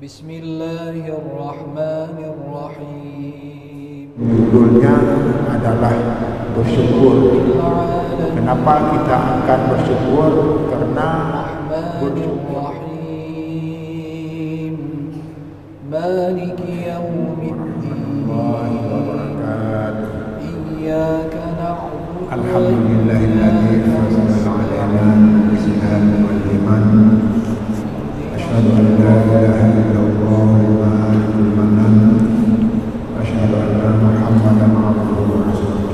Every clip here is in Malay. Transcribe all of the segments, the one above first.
Bismillahirrahmanirrahim. Judulnya adalah bersyukur. Kenapa kita akan bersyukur? Karena bersyukur. Maliki yaumiddin. Iyyaka na'budu. Alhamdulillahilladzi anzala 'alaina al-Islam wal iman. Asyhadu an la ilaha illallah al-malikul manan. Asyhadu anna Muhammadan 'abduhu wa rasuluh.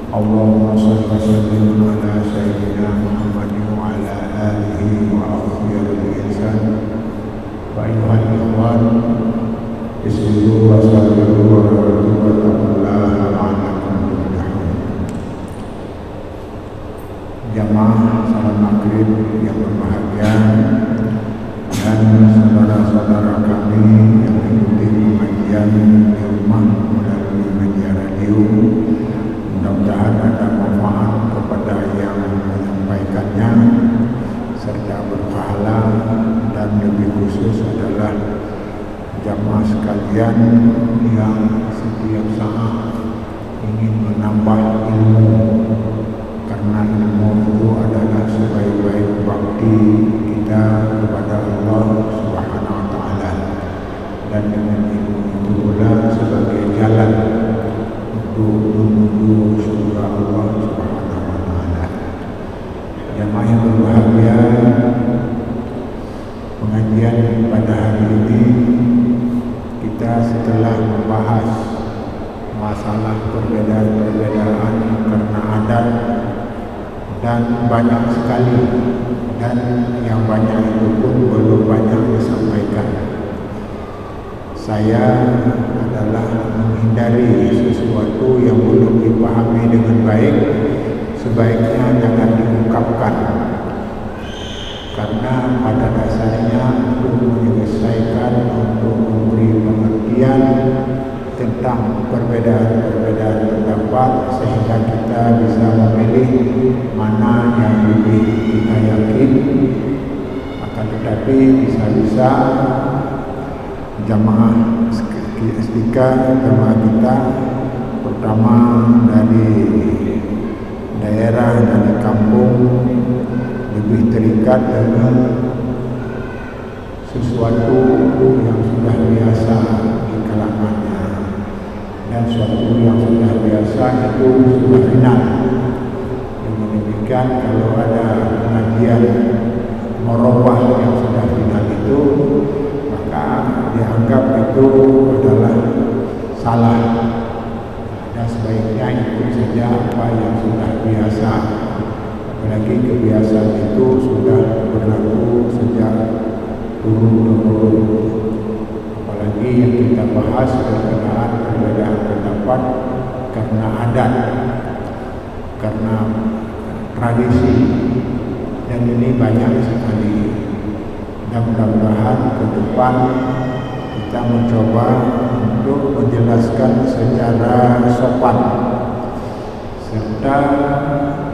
Allahumma shalli wa sallim ala sayyidina Muhammadin wa ala alihi wa ashabihi ihsan. Wa ayyuhal ikhwan, isbiru wa sabiru wa rabitu wa taqullaha la'allakum tuflihun. Jamaah salat maghrib yang berbahagia dan saudara-saudara kami yang mengikuti pengajian di rumah melalui media radio, mudah-mudahan ada manfaat kepada yang menyampaikannya serta berpahala, dan lebih khusus adalah jamaah sekalian yang setiap saat ingin menambah ilmu, karena ilmu itu adalah sebaik-baik bakti kita kepada Allah Subhanahu wa taala, dan dengan ilmu itu pula sebagai jalan untuk menuju surga Allah Subhanahu wa taala. Jamaah yang berbahagia, pengajian pada hari ini kita setelah membahas masalah perbedaan-perbedaan karena adat, dan banyak sekali, dan yang banyak itu pun belum banyak disampaikan. Saya adalah menghindari sesuatu yang belum dipahami dengan baik, sebaiknya jangan diungkapkan, karena pada dasarnya untuk menyelesaikan, untuk memberi pengertian tentang perbedaan-perbedaan pendapat, sehingga kita bisa memilih mana yang lebih kita yakin. Akan tetapi bisa-bisa jamaah SDK, jamaah kita pertama dari daerah, dari kampung, lebih terikat dengan sesuatu yang sudah biasa di kalangannya, dan sesuatu yang sudah biasa itu sudah final. Dengan demikian, kalau ada pengajian merubah yang sudah final itu, maka dianggap itu adalah salah, dan sebaiknya ikut saja apa yang sudah biasa. Apalagi kebiasaan itu sudah berlaku sejak turun-temurun. Apalagi yang kita bahas berkenaan perbedaan pendapat karena adat, karena tradisi, dan ini banyak sekali. Dan mudah-mudahan ke depan kita mencoba untuk menjelaskan secara sopan, serta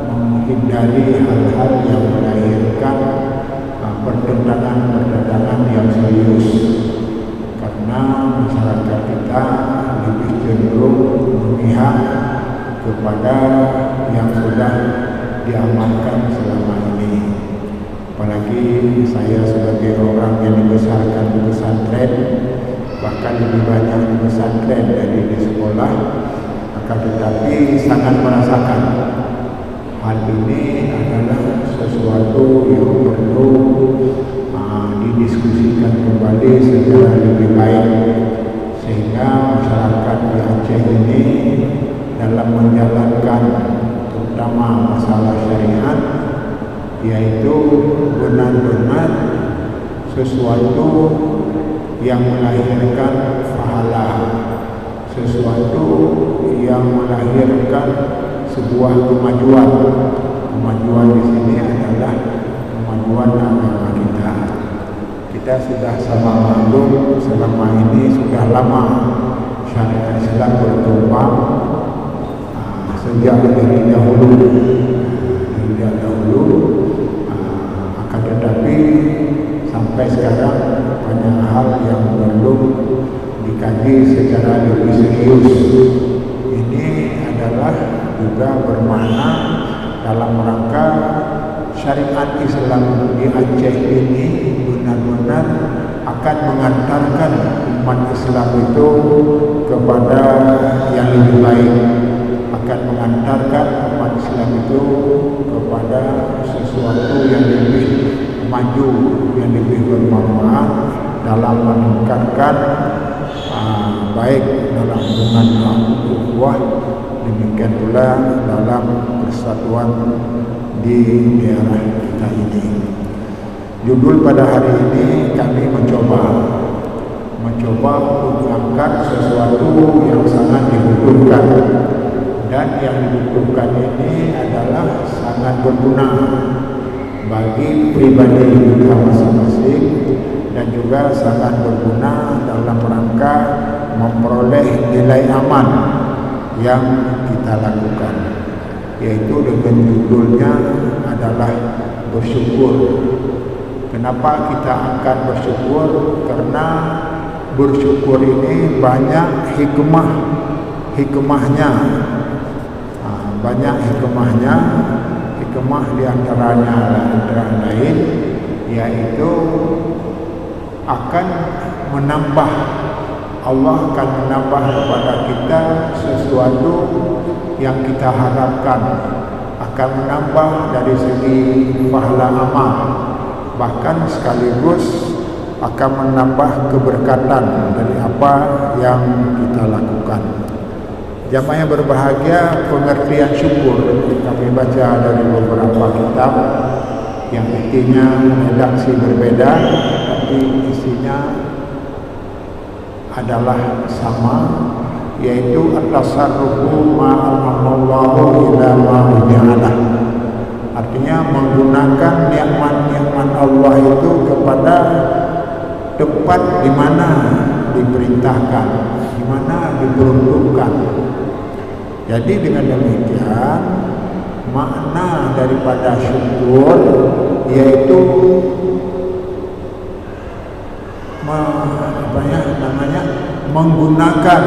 menghindari hal-hal yang melahirkan pertentangan-pertentangan yang serius, karena masyarakat kita lebih cenderung memihak kepada yang sudah diamalkan selama ini. Apalagi saya sebagai orang yang dibesarkan di pesantren, bahkan lebih banyak di pesantren dari di sekolah, akan tetapi sangat merasakan hal ini adalah sesuatu yang perlu didiskusikan kembali secara lebih baik, sehingga masyarakat di Aceh ini dalam menjalankan terutama masalah syariat, yaitu benar-benar sesuatu yang melahirkan pahala, sesuatu yang melahirkan sebuah kemajuan. Kemajuan di sini adalah kemajuan agama kita. Kita sudah sama maklum, selama ini sudah lama syariat Islam berkembang sejak dari dahulu. Akan tetapi sampai sekarang banyak Tapi secara lebih serius, ini adalah juga bermakna dalam rangka syariat Islam di Aceh ini benar-benar akan mengantarkan umat Islam itu kepada yang lebih baik, akan mengantarkan umat Islam itu kepada sesuatu yang lebih maju, yang lebih bermanfaat dalam meningkatkan baik dalam hubungan ukhuwah, demikian pula dalam persatuan di daerah kita ini. Judul pada hari ini kami mencoba untuk mengangkat sesuatu yang sangat dibutuhkan, dan yang dibutuhkan ini adalah sangat berguna bagi pribadi kita masing-masing, dan juga sangat berguna dalam rangka memperoleh nilai aman yang kita lakukan, yaitu dengan judulnya adalah bersyukur. Kenapa kita angkat bersyukur? Karena bersyukur ini banyak hikmahnya. Banyak hikmahnya. Hikmah diantaranya antara lain yaitu akan menambah, Allah akan menambah kepada kita sesuatu yang kita harapkan, akan menambah dari segi pahala amal, bahkan sekaligus akan menambah keberkatan dari apa yang kita lakukan. Jamaah yang berbahagia, pengertian syukur kami baca dari beberapa kitab yang intinya redaksi berbeda, tapi isinya adalah sama, yaitu at-tasarrufu ma'amallahu ila ma'udi'alah. Artinya menggunakan nikmat-nikmat Allah itu kepada tempat di mana diperintahkan, di mana diperuntukkan. Jadi dengan demikian makna daripada syukur yaitu menggunakan,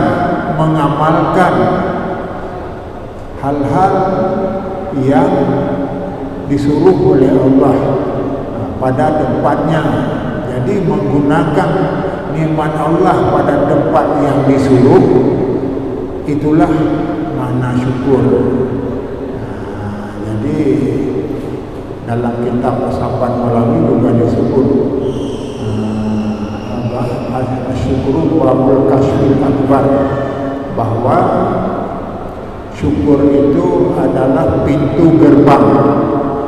mengamalkan hal-hal yang disuruh oleh Allah pada tempatnya. Jadi menggunakan nikmat Allah pada tempat yang disuruh, itulah makna syukur. Jadi dalam kitab Usapan Malawi juga disebut syukur babul kasfil akbar, bahwa syukur itu adalah pintu gerbang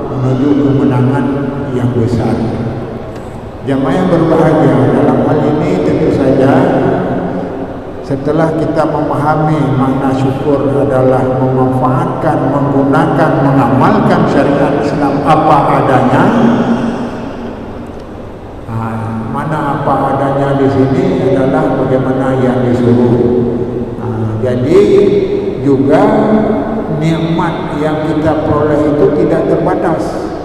menuju kemenangan yang besar. Jamaah yang berbahagia, dalam hal ini tentu saja setelah kita memahami makna syukur adalah memanfaatkan, menggunakan, mengamalkan syariat Islam apa adanya. Mana apa adanya di sini adalah bagaimana yang disuruh. Jadi juga nikmat yang kita peroleh itu tidak terbatas.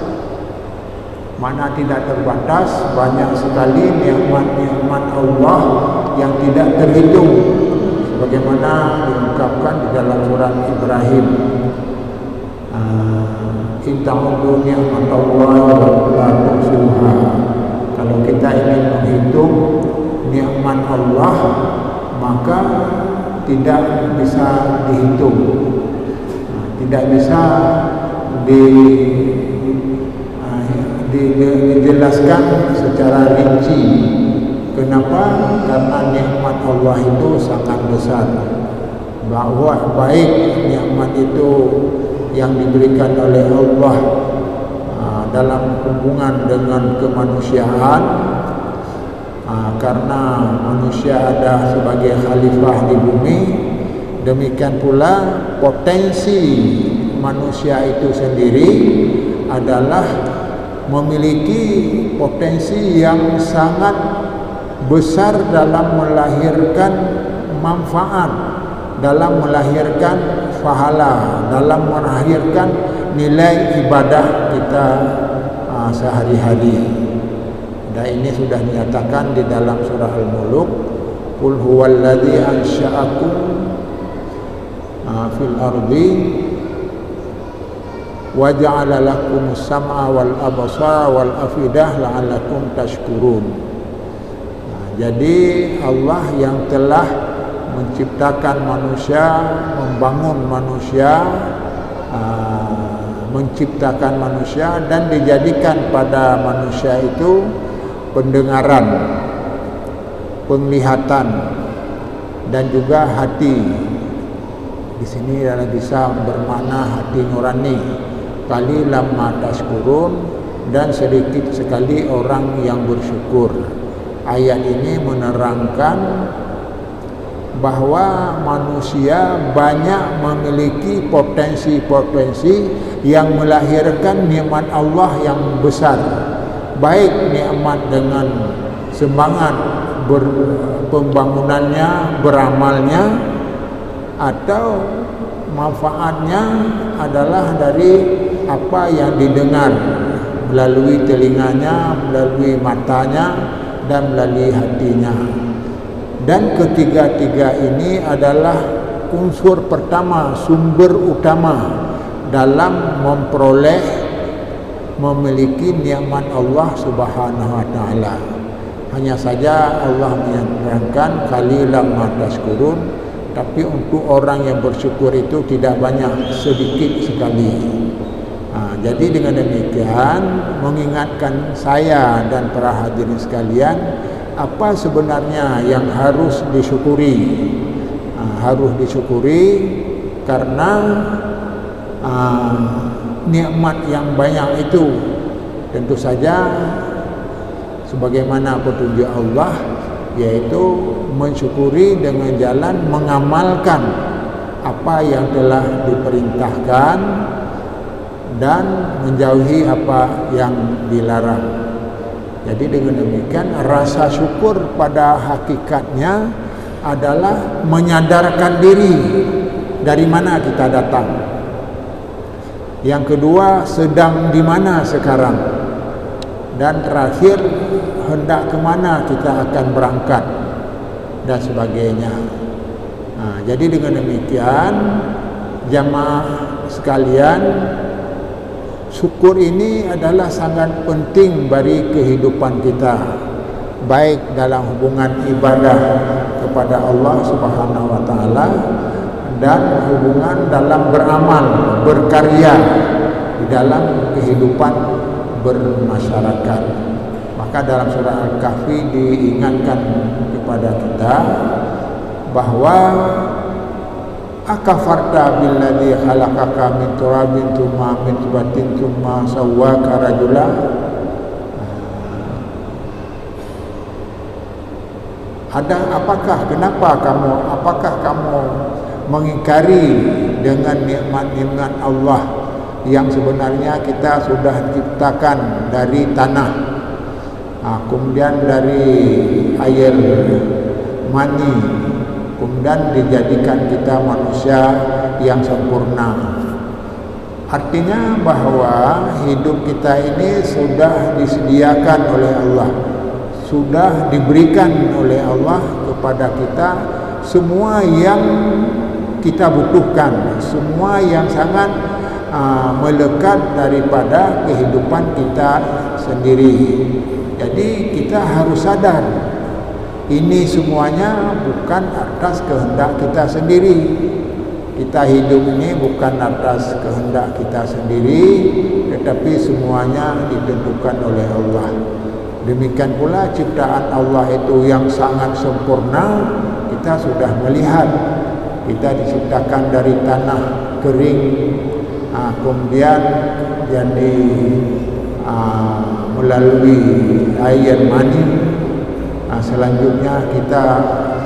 Mana tidak terbatas, banyak sekali nikmat-nikmat Allah yang tidak terhitung, sebagaimana diungkapkan di dalam surat Ibrahim. Inta'udu ni'matallahi la tuhsuha. Kalau kita ingin menghitung nikmat Allah, maka tidak bisa dihitung, tidak bisa dijelaskan secara rinci. Kenapa? Karena nikmat Allah itu sangat besar. Bahwa baik nikmat itu yang diberikan oleh Allah dalam hubungan dengan kemanusiaan, karena manusia ada sebagai khalifah di bumi, demikian pula potensi manusia itu sendiri adalah memiliki potensi yang sangat besar dalam melahirkan manfaat, dalam melahirkan pahala, dalam melahirkan nilai ibadah kita sehari-hari. Dan ini sudah dinyatakan di dalam surah Al-Mulk, Qul huwallazi ansha'akum fil ardi wa ja'ala lakumus sam'a wal absara wal afidah la'allakum tashkurun. Jadi Allah yang telah menciptakan manusia, membangun manusia, menciptakan manusia dan dijadikan pada manusia itu pendengaran, penglihatan dan juga hati. Di sini adalah bisa bermakna hati nurani. Qalilan ma tashkurun, dan sedikit sekali orang yang bersyukur. Ayat ini menerangkan bahwa manusia banyak memiliki potensi-potensi yang melahirkan nikmat Allah yang besar, baik nikmat dengan semangat pembangunannya, beramalnya, atau manfaatnya adalah dari apa yang didengar melalui telinganya, melalui matanya, dan melalui hatinya. Dan ketiga-tiga ini adalah unsur pertama, sumber utama dalam memperoleh, memiliki nikmat Allah Subhanahu wa taala. Hanya saja Allah menyatakan qalilan ma tashkurun, tapi untuk orang yang bersyukur itu tidak banyak, sedikit sekali. Jadi dengan demikian mengingatkan saya dan para hadirin sekalian, apa sebenarnya yang harus disyukuri. Harus disyukuri karena nikmat yang banyak itu tentu saja sebagaimana petunjuk Allah, yaitu mensyukuri dengan jalan mengamalkan apa yang telah diperintahkan dan menjauhi apa yang dilarang. Jadi dengan demikian rasa syukur pada hakikatnya adalah menyadarkan diri dari mana kita datang. Yang kedua, sedang di mana sekarang. Dan terakhir, hendak ke mana kita akan berangkat dan sebagainya. Jadi dengan demikian jamaah sekalian, syukur ini adalah sangat penting bagi kehidupan kita, baik dalam hubungan ibadah kepada Allah Subhanahu wa taala dan hubungan dalam beramal, berkarya di dalam kehidupan bermasyarakat. Maka dalam surah Al-Kahfi diingatkan kepada kita bahwa akafarta billadzi khalaqaka min turabin tsumma min nutfatin tsumma sawwaka rajula. Apakah kamu mengingkari dengan nikmat-nikmat Allah yang sebenarnya kita sudah ciptakan dari tanah, kemudian dari air mani, kemudian dijadikan kita manusia yang sempurna. Artinya bahwa hidup kita ini sudah disediakan oleh Allah, sudah diberikan oleh Allah kepada kita semua yang kita butuhkan, semua yang sangat melekat daripada kehidupan kita sendiri. Jadi kita harus sadar, ini semuanya bukan atas kehendak kita sendiri. Kita hidup ini bukan atas kehendak kita sendiri, tetapi semuanya ditentukan oleh Allah. Demikian pula ciptaan Allah itu yang sangat sempurna. Kita sudah melihat, kita diciptakan dari tanah kering, kemudian jadi melalui air mani, selanjutnya kita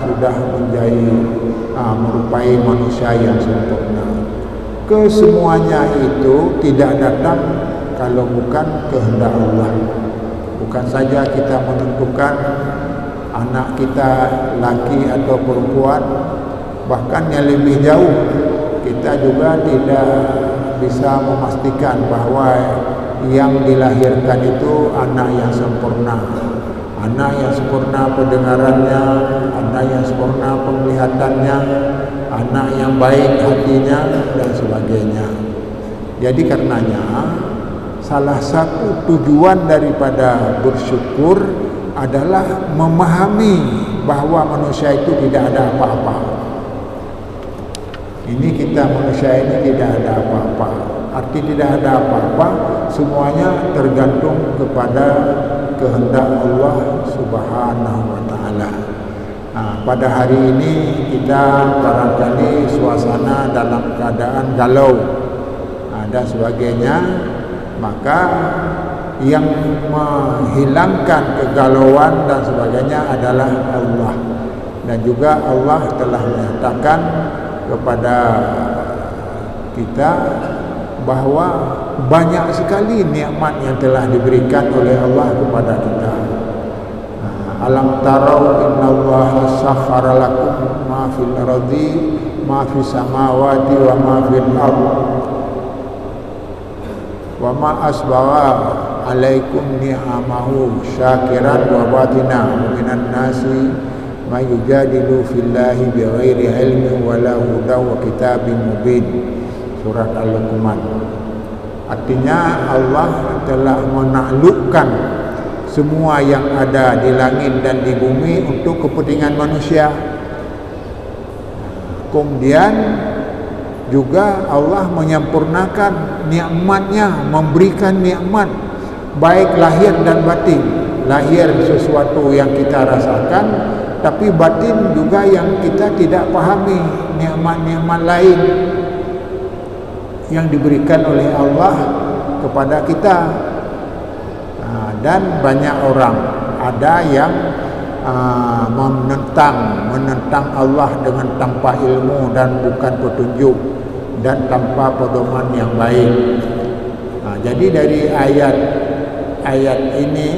sudah menjadi merupai manusia yang sempurna. Kesemuanya itu tidak datang kalau bukan kehendak Allah. Bukan saja kita menentukan anak kita laki atau perempuan, bahkan yang lebih jauh kita juga tidak bisa memastikan bahwa yang dilahirkan itu anak yang sempurna. anak yang sempurna pendengarannya, anak yang sempurna penglihatannya, anak yang baik hatinya dan sebagainya. Jadi karenanya salah satu tujuan daripada bersyukur adalah memahami bahawa manusia itu tidak ada apa-apa. Ini kita manusia ini tidak ada apa-apa. Arti tidak ada apa-apa, semuanya tergantung kepada kehendak Allah Subhanahu wa taala. Pada hari ini kita barangkali suasana dalam keadaan galau dan sebagainya, maka yang menghilangkan kegalauan dan sebagainya adalah Allah. Dan juga Allah telah menyatakan kepada kita bahawa banyak sekali nikmat yang telah diberikan oleh Allah kepada kita. Alam tarau innallaha sakhkhara lakum ma fil ardi ma fis samawati wa ma fil ardh wa ma asbagha alaikum ni'amahu syakiran wa batina minan nasi may yujadilu fillahi bighairi ilmin wala hudan wa kitabin mubin. Surat Al-Luqman. Artinya Allah telah menaklukkan semua yang ada di langit dan di bumi untuk kepentingan manusia. Kemudian juga Allah menyempurnakan nikmatnya, memberikan nikmat baik lahir dan batin. Lahir sesuatu yang kita rasakan, tapi batin juga yang kita tidak pahami, nikmat-nikmat lain yang diberikan oleh Allah kepada kita. Dan banyak orang ada yang menentang Allah dengan tanpa ilmu dan bukan petunjuk dan tanpa pedoman yang baik. Jadi dari ayat ini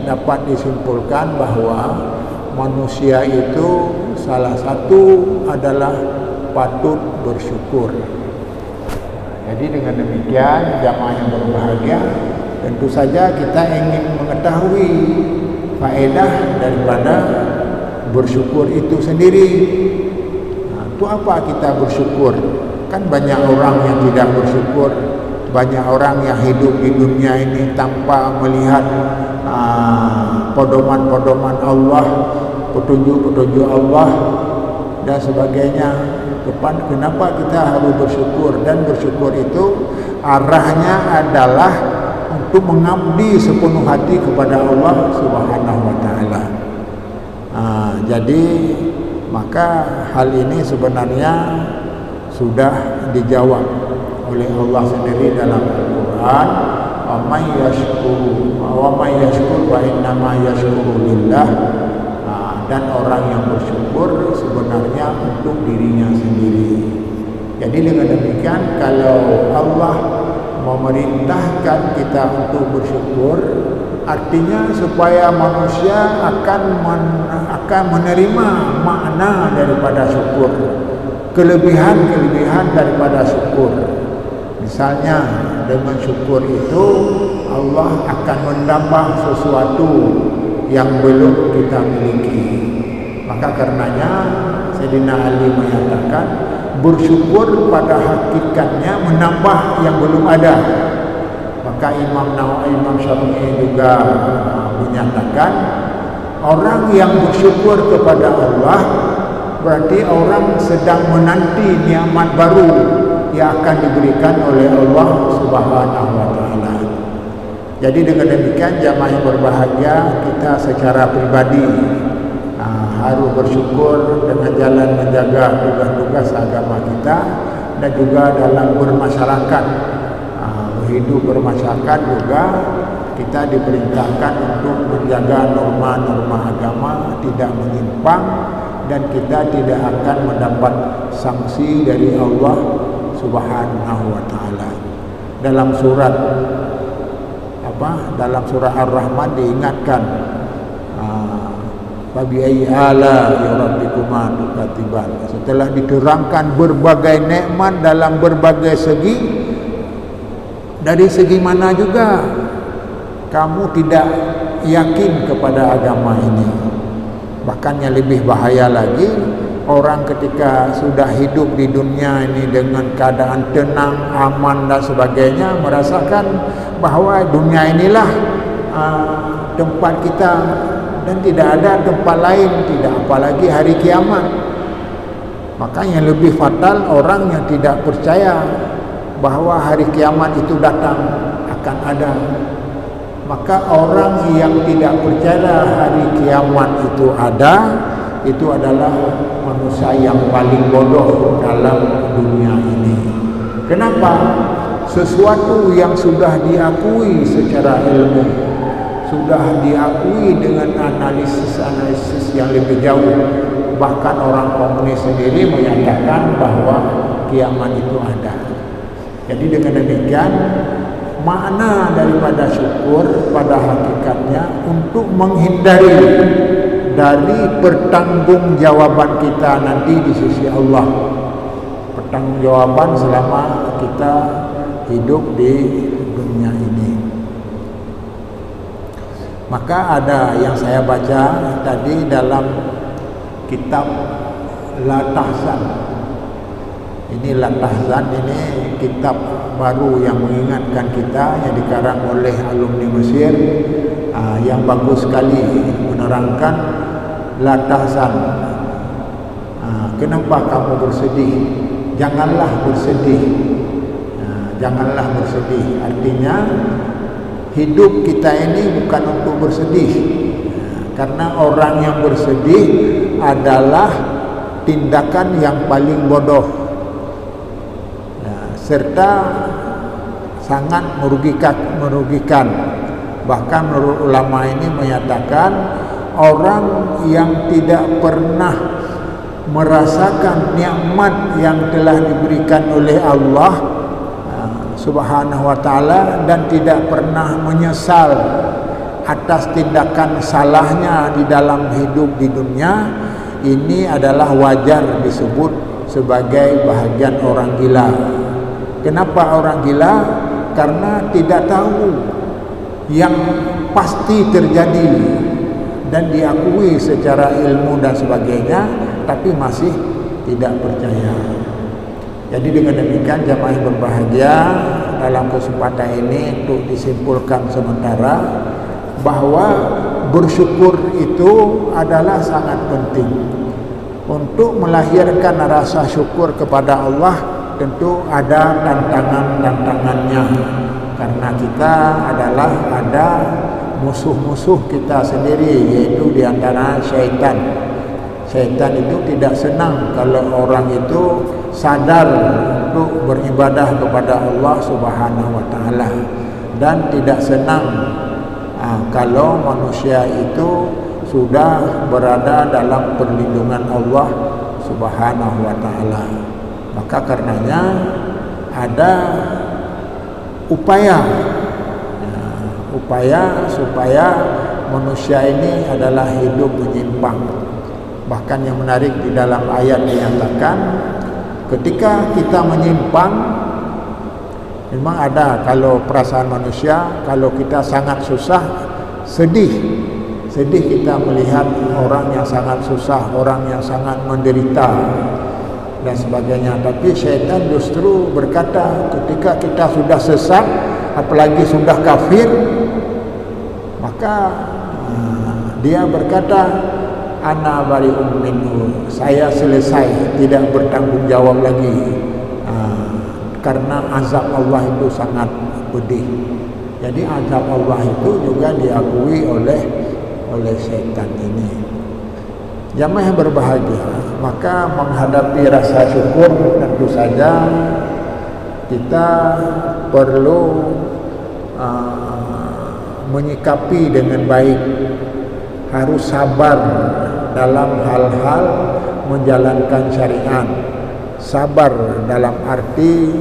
dapat disimpulkan bahawa manusia itu salah satu adalah patut bersyukur. Jadi dengan demikian jamaah yang berbahagia, tentu saja kita ingin mengetahui faedah daripada bersyukur itu sendiri. Itu apa kita bersyukur? Kan banyak orang yang tidak bersyukur, banyak orang yang hidup di dunia ini tanpa melihat pedoman-pedoman Allah, petunjuk-petunjuk Allah dan sebagainya. Kenapa kita harus bersyukur? Dan bersyukur itu arahnya adalah untuk mengabdi sepenuh hati kepada Allah Subhanahu wa taala. Jadi maka hal ini sebenarnya sudah dijawab oleh Allah sendiri dalam Al-Quran. Wa may yashkur fa innama yashkuru lillah. Dan orang yang bersyukur sebenarnya untuk dirinya sendiri. Jadi dengan demikian, kalau Allah memerintahkan kita untuk bersyukur, artinya supaya manusia akan menerima makna daripada syukur, kelebihan-kelebihan daripada syukur. Misalnya dengan syukur itu Allah akan menambah sesuatu yang belum kita miliki. Maka karenanya Sayyidina Ali menyatakan bersyukur pada hakikatnya menambah yang belum ada. Maka Imam Syafi'i juga menyatakan orang yang bersyukur kepada Allah berarti orang sedang menanti nikmat baru yang akan diberikan oleh Allah Subhanahu wa taala. Jadi dengan demikian jamaah yang berbahagia, kita secara pribadi harus bersyukur dengan jalan menjaga tugas-tugas agama kita, dan juga dalam bermasyarakat, hidup bermasyarakat juga kita diperintahkan untuk menjaga norma-norma agama, tidak menyimpang, dan kita tidak akan mendapat sanksi dari Allah Subhanahu wa taala. Dalam surat Ar-Rahman diingatkan Fabi ayyi ala ya rabbikuma tukatiban. Setelah diterangkan berbagai nikmat dalam berbagai segi, dari segi mana juga kamu tidak yakin kepada agama ini. Bahkan yang lebih bahaya lagi, orang ketika sudah hidup di dunia ini dengan keadaan tenang, aman dan sebagainya, merasakan bahwa dunia inilah tempat kita dan tidak ada tempat lain, tidak apalagi hari kiamat. Maka yang lebih fatal orang yang tidak percaya bahwa hari kiamat itu datang, akan ada. Maka orang yang tidak percaya hari kiamat itu ada, itu adalah manusia yang paling bodoh dalam dunia ini. Kenapa? Sesuatu yang sudah diakui secara ilmu, sudah diakui dengan analisis yang lebih jauh. Bahkan orang komunis sendiri menyatakan bahwa kiamat itu ada. Jadi dengan demikian, makna daripada syukur pada hakikatnya untuk menghindari dari pertanggungjawaban kita nanti di sisi Allah. Pertanggungjawaban selama kita hidup di dunia ini. Maka ada yang saya baca tadi dalam kitab La Tahzan. Ini La Tahzan, ini kitab baru yang mengingatkan kita, yang dikarang oleh alumni Mesir, yang bagus sekali menerangkan La Tahzan. Kenapa kamu bersedih? Janganlah bersedih. Janganlah bersedih. Artinya hidup kita ini bukan untuk bersedih. Karena orang yang bersedih adalah tindakan yang paling bodoh, serta sangat merugikan. Bahkan menurut ulama ini menyatakan orang yang tidak pernah merasakan nikmat yang telah diberikan oleh Allah Subhanahu wa taala dan tidak pernah menyesal atas tindakan salahnya di dalam hidup di dunia, ini adalah wajar disebut sebagai bahagian orang gila. Kenapa orang gila? Karena tidak tahu yang pasti terjadi dan diakui secara ilmu dan sebagainya, tapi masih tidak percaya. Jadi dengan demikian jamaah yang berbahagia, dalam kesempatan ini untuk disimpulkan sementara bahwa bersyukur itu adalah sangat penting. Untuk melahirkan rasa syukur kepada Allah tentu ada tantangan-tantangannya, karena kita adalah ada musuh-musuh kita sendiri, yaitu diantara syaitan. Syaitan itu tidak senang kalau orang itu sadar untuk beribadah kepada Allah Subhanahu wa taala, dan tidak senang kalau manusia itu sudah berada dalam perlindungan Allah Subhanahu wa taala. Maka karenanya ada upaya supaya manusia ini adalah hidup menyimpang. Bahkan yang menarik di dalam ayat dinyatakan ketika kita menyimpang, memang ada kalau perasaan manusia, kalau kita sangat susah, sedih kita melihat orang yang sangat susah, orang yang sangat menderita dan sebagainya. Tapi syaitan justru berkata ketika kita sudah sesat, apalagi sudah kafir, maka dia berkata ana bari'um minhu, saya selesai, tidak bertanggung jawab lagi, karena azab Allah itu sangat pedih. Jadi azab Allah itu juga diakui oleh syaitan ini. Jamaah yang berbahagia, maka menghadapi rasa syukur tentu saja kita perlu menyikapi dengan baik. Harus sabar dalam hal-hal menjalankan syariat. Sabar dalam arti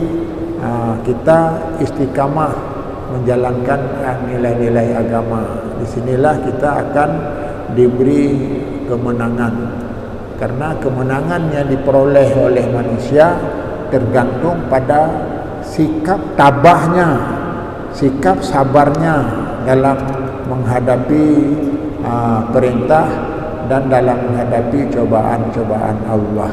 kita istiqamah menjalankan nilai-nilai agama. Disinilah kita akan diberi kemenangan, karena kemenangan yang diperoleh oleh manusia tergantung pada sikap tabahnya, sikap sabarnya dalam menghadapi perintah dan dalam menghadapi cobaan-cobaan Allah.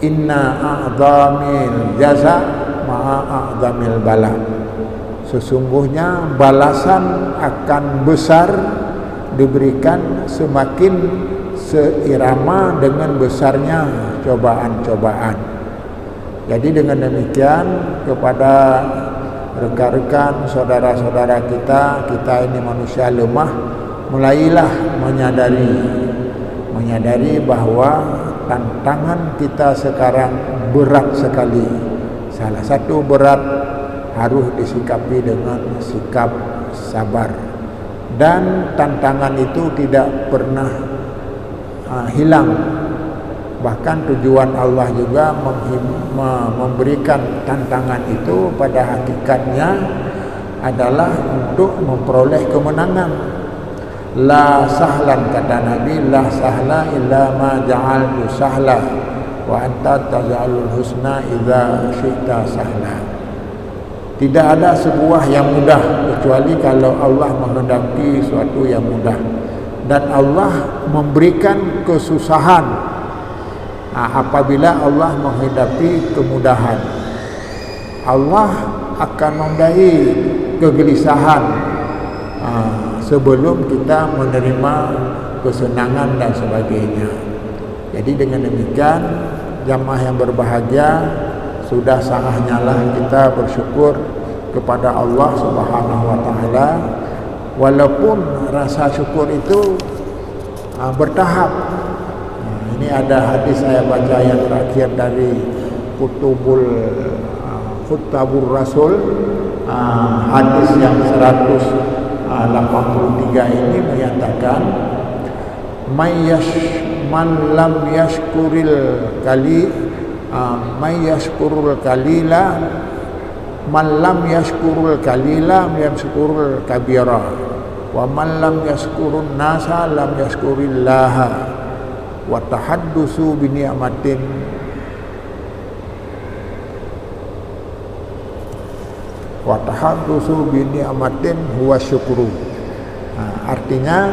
Inna a'zamil jaza ma'a a'zamil bala. Sesungguhnya balasan akan besar diberikan semakin seirama dengan besarnya cobaan-cobaan. Jadi dengan demikian kepada rekan-rekan saudara-saudara kita ini manusia lemah, mulailah menyadari bahwa tantangan kita sekarang berat sekali. Salah satu berat harus disikapi dengan sikap sabar, dan tantangan itu tidak pernah hilang. Bahkan tujuan Allah juga memberikan tantangan itu pada hakikatnya adalah untuk memperoleh kemenangan. La sahlan, kata Nabi, la sahla illa ma ja'altu sahla wa anta taj'alul husna idza syi'ta sahla. Tidak ada sebuah yang mudah kecuali kalau Allah menghendaki suatu yang mudah, dan Allah memberikan kesusahan apabila Allah menghendaki kemudahan. Allah akan memberi kegelisahan sebelum kita menerima kesenangan dan sebagainya. Jadi dengan demikian, jamaah yang berbahagia, sudah sangatnya lah kita bersyukur kepada Allah Subhanahu wa taala, walaupun rasa syukur itu bertahap. Ini ada hadis saya baca yang terakhir dari Kutubur Rasul, hadis yang 183 ini menyatakan man lam yashkurul kalila man lam yashkurul kalila yashkurul kabira wa man lam yashkurun nasa lam yashkurillaha wa tahaddusu bi ni'matin huwa syukru. Artinya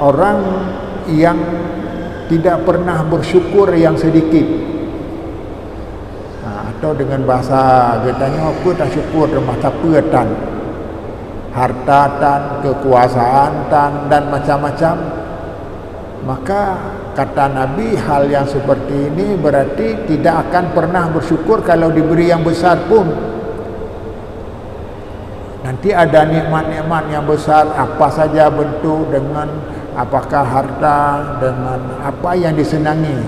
orang yang tidak pernah bersyukur yang sedikit, atau dengan bahasa katanya apa, tak syukur masa petan, harta tan, kekuasaan tan, dan macam-macam, maka kata Nabi, hal yang seperti ini berarti tidak akan pernah bersyukur kalau diberi yang besar pun. Nanti ada nikmat-nikmat yang besar, apa saja bentuk, dengan apakah harta, dengan apa yang disenangi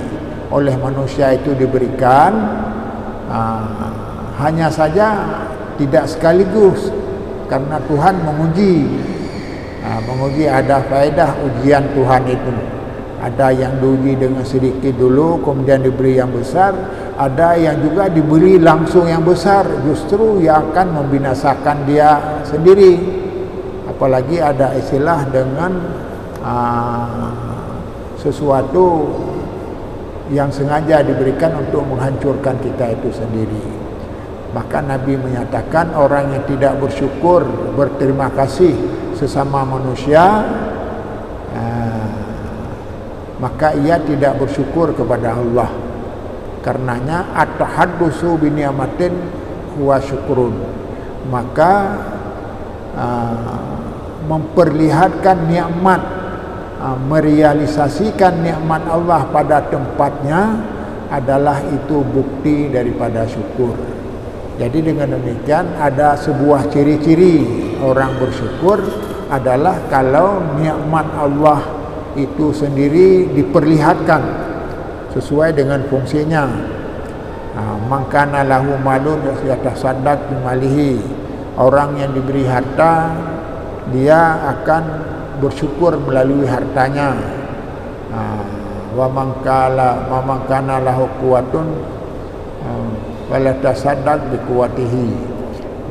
oleh manusia itu diberikan, hanya saja tidak sekaligus, karena Tuhan menguji. Ada faedah ujian Tuhan itu. Ada yang diuji dengan sedikit dulu, kemudian diberi yang besar. Ada yang juga diberi langsung yang besar, justru yang akan membinasakan dia sendiri. Apalagi ada istilah dengan sesuatu yang sengaja diberikan untuk menghancurkan kita itu sendiri. Maka Nabi menyatakan orang yang tidak bersyukur, berterima kasih sesama manusia, maka ia tidak bersyukur kepada Allah. Karenanya at-tahaddusu bi ni'matin huwa syukrun. Maka memperlihatkan nikmat, merealisasikan nikmat Allah pada tempatnya adalah itu bukti daripada syukur. Jadi dengan demikian ada sebuah ciri-ciri orang bersyukur adalah kalau nikmat Allah itu sendiri diperlihatkan sesuai dengan fungsinya. Mangkana lahu malun yatasaddaq bi malihi. Orang yang diberi harta, dia akan bersyukur melalui hartanya. Wa mangkana lahu quwwatun wala tasaddaq bi quwwatihi.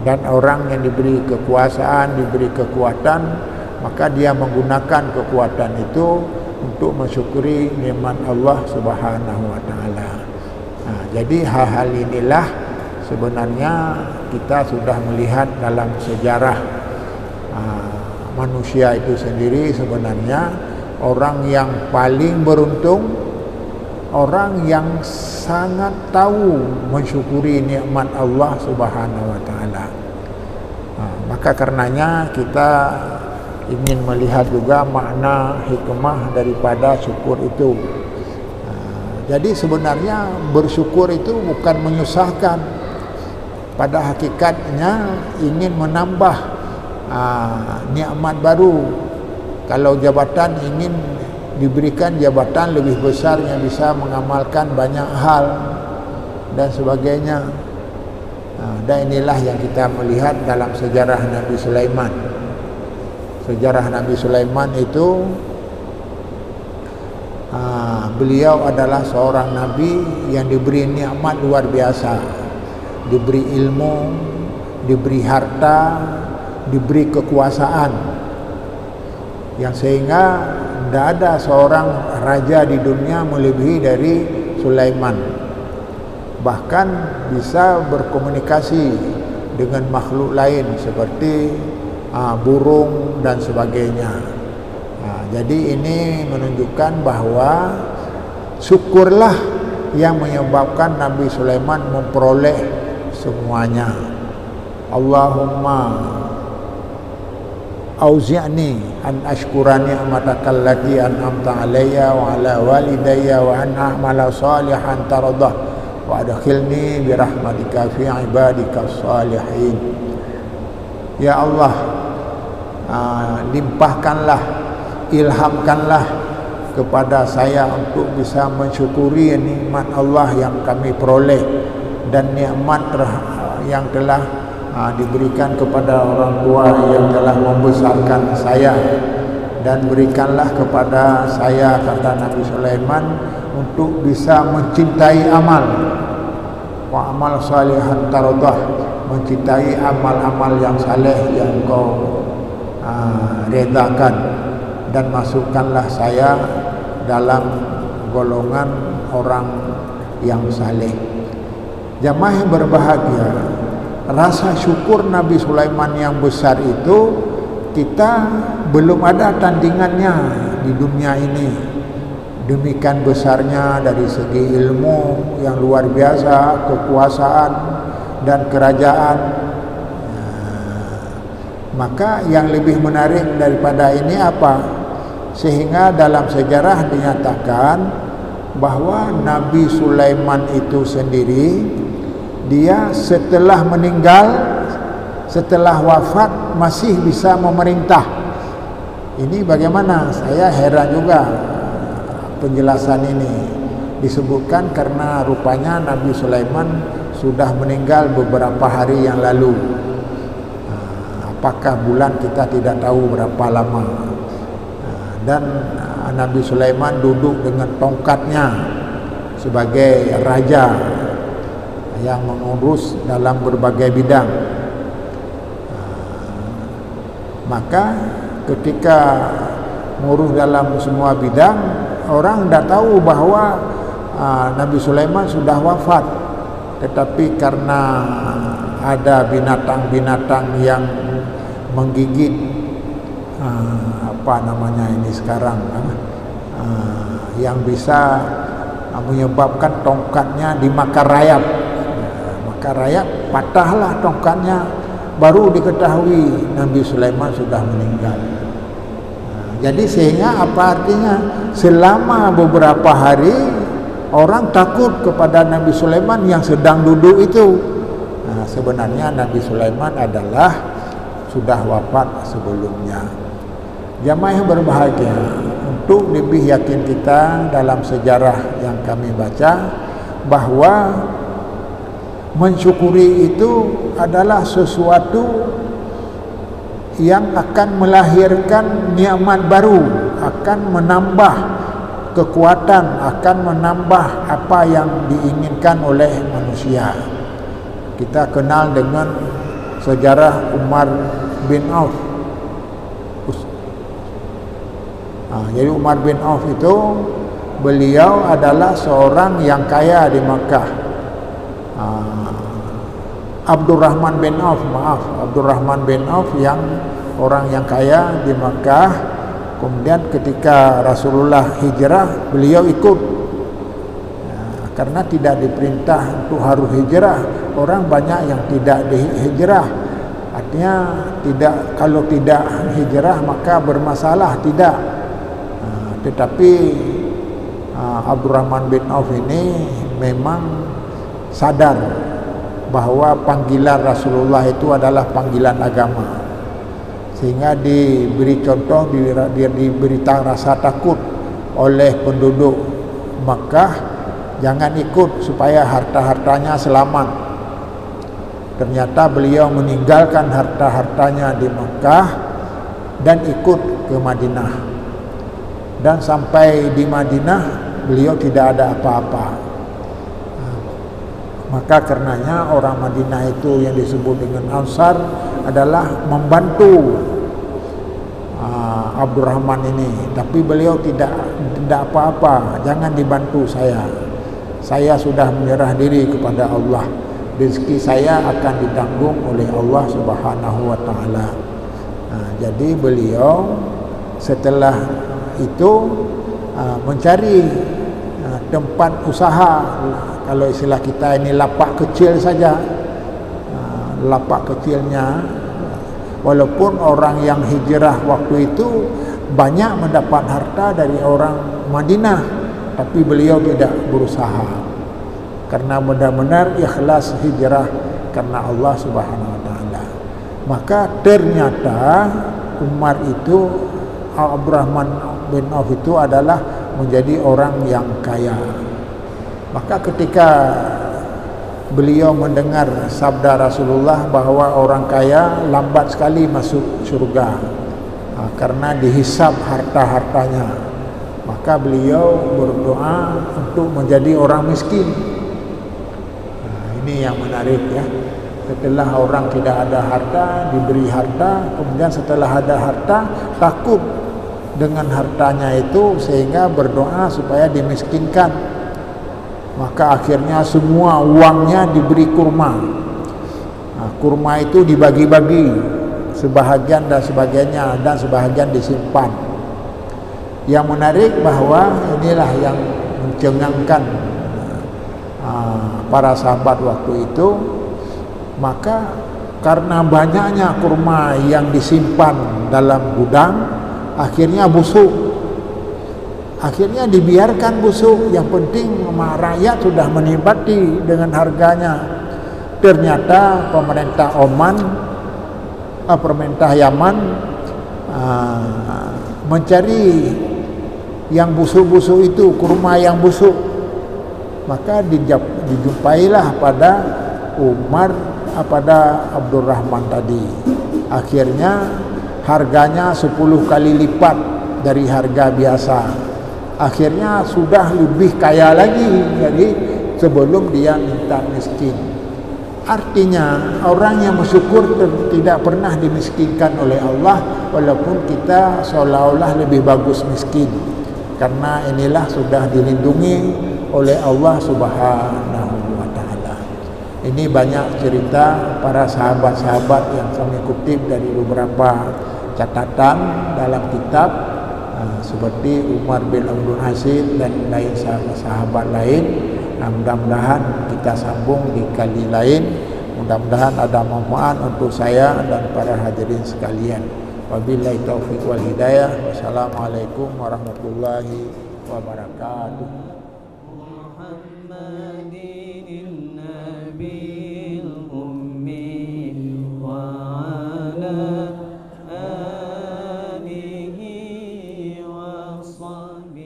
Dan orang yang diberi kekuasaan, diberi kekuatan, maka dia menggunakan kekuatan itu untuk mensyukuri nikmat Allah Subhanahu wa taala. Jadi hal-hal inilah sebenarnya kita sudah melihat dalam sejarah manusia itu sendiri sebenarnya orang yang paling beruntung, orang yang sangat tahu mensyukuri nikmat Allah Subhanahu wa taala. Maka karenanya kita ingin melihat juga makna hikmah daripada syukur itu. Jadi sebenarnya bersyukur itu bukan menyusahkan. Pada hakikatnya ingin menambah nikmat baru. Kalau jabatan ingin diberikan jabatan lebih besar yang bisa mengamalkan banyak hal dan sebagainya. Dan inilah yang kita melihat dalam sejarah Nabi Sulaiman. Sejarah Nabi Sulaiman itu beliau adalah seorang nabi yang diberi nikmat luar biasa, diberi ilmu, diberi harta, diberi kekuasaan, yang sehingga tidak ada seorang raja di dunia melebihi dari Sulaiman. Bahkan bisa berkomunikasi dengan makhluk lain seperti burung dan sebagainya. Jadi ini menunjukkan bahwa syukurlah yang menyebabkan Nabi Sulaiman memperoleh semuanya. Allahumma auzi'ni an ashkura ni'mataka allati an'amta alayya wa ala walidayya wa an a'mala salihan taradah wa adkhilni bi rahmatika fi ibadika salihin. Ya Allah, limpahkanlah, ilhamkanlah kepada saya untuk bisa mensyukuri nikmat Allah yang kami peroleh dan nikmat yang telah diberikan kepada orang tua yang telah membesarkan saya, dan berikanlah kepada saya, kata Nabi Sulaiman, untuk bisa mencintai amal, wa amal salihan taradah, mencintai amal-amal yang saleh yang kau redakan, dan masukkanlah saya dalam golongan orang yang saleh. Jamaah yang berbahagia, rasa syukur Nabi Sulaiman yang besar itu kita belum ada tandingannya di dunia ini. Demikian besarnya dari segi ilmu yang luar biasa, kekuasaan dan kerajaan. Maka yang lebih menarik daripada ini apa? Sehingga dalam sejarah dinyatakan bahwa Nabi Sulaiman itu sendiri, dia setelah meninggal, setelah wafat masih bisa memerintah. Ini bagaimana? Saya heran juga penjelasan ini. Disebutkan karena rupanya Nabi Sulaiman sudah meninggal beberapa hari yang lalu. Apakah bulan kita tidak tahu berapa lama. Dan Nabi Sulaiman duduk dengan tongkatnya sebagai raja yang mengurus dalam berbagai bidang. Maka ketika mengurus dalam semua bidang, orang dah tahu bahwa Nabi Sulaiman sudah wafat. Tetapi karena ada binatang-binatang yang menggigit apa namanya ini sekarang, yang bisa menyebabkan tongkatnya dimakan rayap. Maka rayap, patahlah tongkatnya, baru diketahui Nabi Sulaiman sudah meninggal. Jadi sehingga apa artinya? Selama beberapa hari orang takut kepada Nabi Sulaiman yang sedang duduk itu. Sebenarnya Nabi Sulaiman adalah sudah wafat sebelumnya. Jamaah yang berbahagia, untuk lebih yakin kita dalam sejarah yang kami baca bahwa mensyukuri itu adalah sesuatu yang akan melahirkan nikmat baru, akan menambah kekuatan, akan menambah apa yang diinginkan oleh manusia. Kita kenal dengan sejarah Umar bin Auf. Jadi Umar bin Auf itu beliau adalah seorang yang kaya di Makkah. Abdurrahman bin Auf yang orang yang kaya di Makkah. Kemudian ketika Rasulullah hijrah, beliau ikut. Karena tidak diperintah untuk harus hijrah, orang banyak yang tidak hijrah. Artinya kalau tidak hijrah maka bermasalah, tidak. Tetapi Abdurrahman bin Auf ini memang sadar bahwa panggilan Rasulullah itu adalah panggilan agama, sehingga diberi contoh, diberi rasa takut oleh penduduk Makkah, jangan ikut supaya harta-hartanya selamat. Ternyata beliau meninggalkan harta-hartanya di Makkah dan ikut ke Madinah. Dan sampai di Madinah beliau tidak ada apa-apa. Maka karenanya orang Madinah itu yang disebut dengan Ansar adalah membantu Abdurrahman ini. Tapi beliau tidak apa-apa, jangan dibantu saya sudah menyerah diri kepada Allah, rezeki saya akan ditanggung oleh Allah Subhanahu wa taala. Jadi beliau setelah itu mencari tempat usaha, kalau istilah kita ini lapak kecil saja. Lapak kecilnya, walaupun orang yang hijrah waktu itu banyak mendapat harta dari orang Madinah, tapi beliau tidak berusaha karena benar-benar ikhlas hijrah karena Allah Subhanahu wa taala. Maka ternyata Umar itu, Abdurrahman bin Auf itu adalah menjadi orang yang kaya. Maka ketika beliau mendengar sabda Rasulullah bahwa orang kaya lambat sekali masuk surga karena dihisab harta-hartanya, maka beliau berdoa untuk menjadi orang miskin. Ini yang menarik ya. Setelah orang tidak ada harta, diberi harta, kemudian setelah ada harta takut dengan hartanya itu sehingga berdoa supaya dimiskinkan. Maka akhirnya semua uangnya diberi kurma. Kurma itu dibagi-bagi, sebahagian dan sebagainya, dan sebahagian disimpan. Yang menarik bahwa inilah yang mencengangkan para sahabat waktu itu. Maka karena banyaknya kurma yang disimpan dalam gudang, akhirnya busuk. Akhirnya dibiarkan busuk. Yang penting rakyat sudah menikmati dengan harganya. Ternyata pemerintah Yaman mencari yang busuk-busuk itu, kurma yang busuk. Maka dijumpailah pada pada Abdurrahman tadi. Akhirnya harganya 10 kali lipat dari harga biasa. Akhirnya sudah lebih kaya lagi dari sebelum dia minta miskin. Artinya orang yang bersyukur tidak pernah dimiskinkan oleh Allah, walaupun kita seolah-olah lebih bagus miskin, karena inilah sudah dilindungi oleh Allah Subhanahu wa taala. Ini banyak cerita para sahabat-sahabat yang kami kutip dari beberapa catatan dalam kitab, seperti Umar bin Abdul Aziz dan lain sahabat lain. Mudah-mudahan kita sambung di kali lain. Mudah-mudahan ada manfaat untuk saya dan para hadirin sekalian. Wabillahi taufiq wal hidayah. Wassalamualaikum warahmatullahi wabarakatuh. آله وصحبه